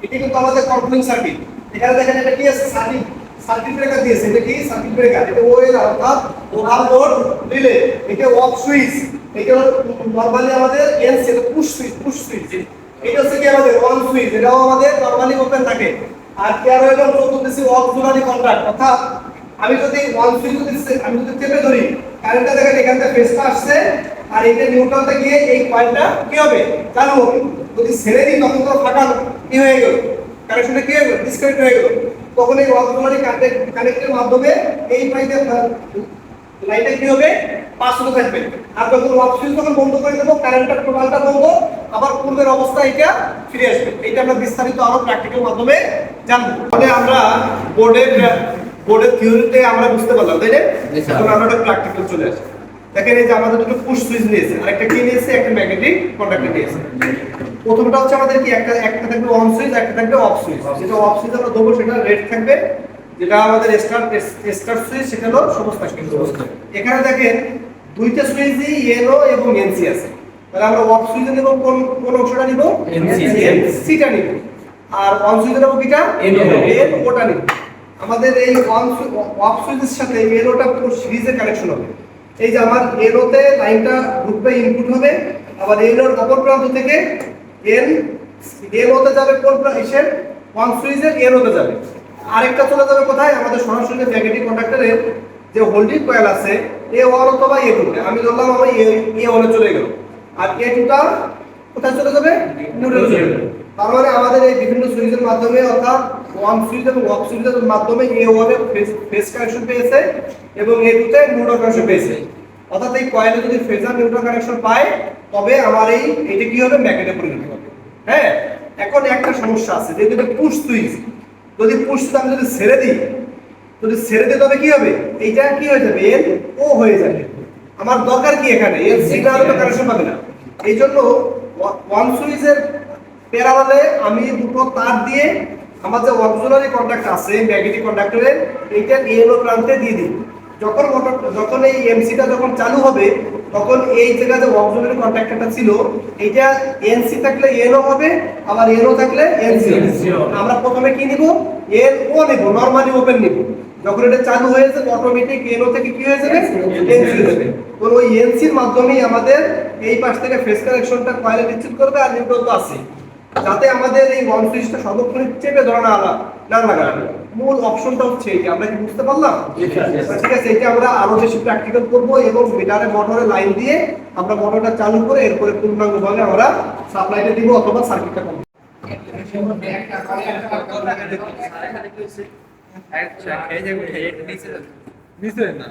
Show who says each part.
Speaker 1: এটি কিন্তু আমাদের কন্ট্রোলিং সার্কিট। এখানে দেখেন এটা কি আছে, সার্কিট ব্রেকার দিয়েছে। এটা কি সার্কিট ব্রেকার, এটা ওএল অর্থাৎ ওভারলোড রিলে। এটা অফ সুইচ, এটা নরমালি আমাদের এনসি, এটা পুশ সুইচ। এটা হচ্ছে কি আমাদের অন সুইচ, এটাও আমাদের নরমালি ওপেন থাকে। আর কেয়ার হলো চতুর্থ অক্সিলারি কন্ট্যাক্ট, অর্থাৎ আমি যদি ওয়ান সুইচ আমি যদি চেপে ধরি, কারেন্টটা দেখেন এখান থেকে ফেসটা আসছে, আর এটা নিউট্রালটা গিয়ে এই কয়েলটা কি হবে, চালু হবে। যদি ছেড়ে দিই তখন তো ফাঁকা কি হয়ে গেল, কানেকশনটা কি হয়ে গেল, ডিসকানেক্ট হয়ে গেল। তখন এই অক্সিলারি কানেক্টের মাধ্যমে এই পাইপে লাইনটা কি হবে, পাস হতে থাকবে। আর যখন অফ সুইচ যখন বন্ধ করে দেবো, কারেন্টটা টোটালটা বন্ধ, আবার পূর্বের অবস্থা এটা ফিরে আসবে। এটা আমরা বিস্তারিত আরো প্র্যাকটিক্যাল মাধ্যমে জানবো। তাহলে আমরা বোর্ডের থিওরিতে আমরা বুঝতে পারলাম, তাই না? এখন আমরা একটা প্র্যাকটিক্যাল চলে আসি। দেখেন এই যে আমাদের দুটো পুশ সুইচ নিয়েছে, আর একটা কি নিয়েছে, একটা ম্যাগনেটিক কন্ডাক্টর নিয়েছে। প্রথমটা হচ্ছে আমাদের কি একটা থাকবে অন সুইচ, একটা থাকবে অফ সুইচ। যেটা অফ সুইচ আমরা দেবো সেটা রেড থাকবে, যেটা আমাদের স্টার্ট সুইচ সেটা হলো সবুজ থাকবে। এখানে দেখেন দুইটা সুইচই ইয়েলো এবং এনসি আছে। তাহলে আমরা অফ সুইচে নেব কোন অংশটা নিব, এনসিটা নিব। আর অন সুইচে নেব কিটা, এন ওটা নিব। আমাদের এই অফ সুইচের সাথে এলোটা পুরো সিরিজে কানেকশন হবে। এই যে আমার এলোতে লাইনটা ঢুকবে, ইনপুট হবে, আবার এলোর অপর প্রান্ত থেকে এলোতে যাবে কোন এসে অন সুইচের এলোতে যাবে। আরেকটা চলে যাবে কোথায়, আমাদের সরাসরি ম্যাগনেটিক কন্ডাক্টরের যে হোল্ডিং কয়েল আছে এ ওয়ান অথবা এ টু, আমি ধরলাম আমার এ ওয়ানে চলে গেল, আর এ টুটা কোথায় চলে যাবে, নিউট্রালে চলে যাবে। তার মানে আমাদের এই বিভিন্ন সুইচের মাধ্যমে, অর্থাৎ ওয়ান সুইচ এবং অফ সুইচের মাধ্যমে এ ওয়ানে ফেজ কানেকশন পেয়েছে এবং এ টুতে নিউট্রাল কানেকশন পেয়েছে। অর্থাৎ এই কয়েলে যদি ফেজ আর নিউট্রাল কানেকশন পায় তবে আমার এইটা কি হবে, ম্যাগনেটে পরিণত হবে। হ্যাঁ, এখন একটা সমস্যা আছে, যে যদি পুশ সুইচ, যদি পুশ সুইচ আমি যদি ছেড়ে দিই, তবে কি হবে, এইটা কি হয়ে যাবে, এন ও হয়ে যাবে। আমার দরকার কি এখানে, এর সিগন্যাল তো কানেকশন পাবে না। এই জন্য ওয়ান সুইচের প্যারালালে আমি দুটো তার দিয়ে আমার যে অক্সিলারি কন্ডাক্ট আছে ম্যাগনেটিক কন্ডাক্টরে, এইটা এলো প্রান্তে দিয়ে দিই। যখন এই এমসিটা যখন চালু হবে, তখন এই জায়গায় যে অক্সিলারি কন্ডাক্টরটা ছিল, এইটা এনসি থাকলে এনও হবে, আবার এনও থাকলে এনসি। আমরা প্রথমে কি নিব, এন ও নিব, নরমালি ওপেন নিব। যখন এটা চালু হয়ে যাবে অটোমেটিক এনও থেকে কি হয়ে যাবে, এনসি হয়ে যাবে। তো ওই এনসির মাধ্যমেই আমাদের এই পাশ থেকে ফেজ কানেকশনটা কয়েলে নিশ্চিত করবে, আর নিউট্রাল তো আছে, যাতে আমাদের এই ওয়ান সুইচটা সর্বক্ষণ চেপে ধরা না লাগা। মূল অপশনটা হচ্ছে এইটা। আমরা কি বুঝতে পারলাম? ঠিক আছে, এটা আমরা আরো বেশি প্র্যাকটিক্যাল করব এবং মিটারে মোটরে লাইন দিয়ে আমরা মোটরটা চালু করে এরপরে পূর্ণাঙ্গভাবে আমরা সাপ্লাইটা দিব অথবা সার্কিটটা করব। নিচে না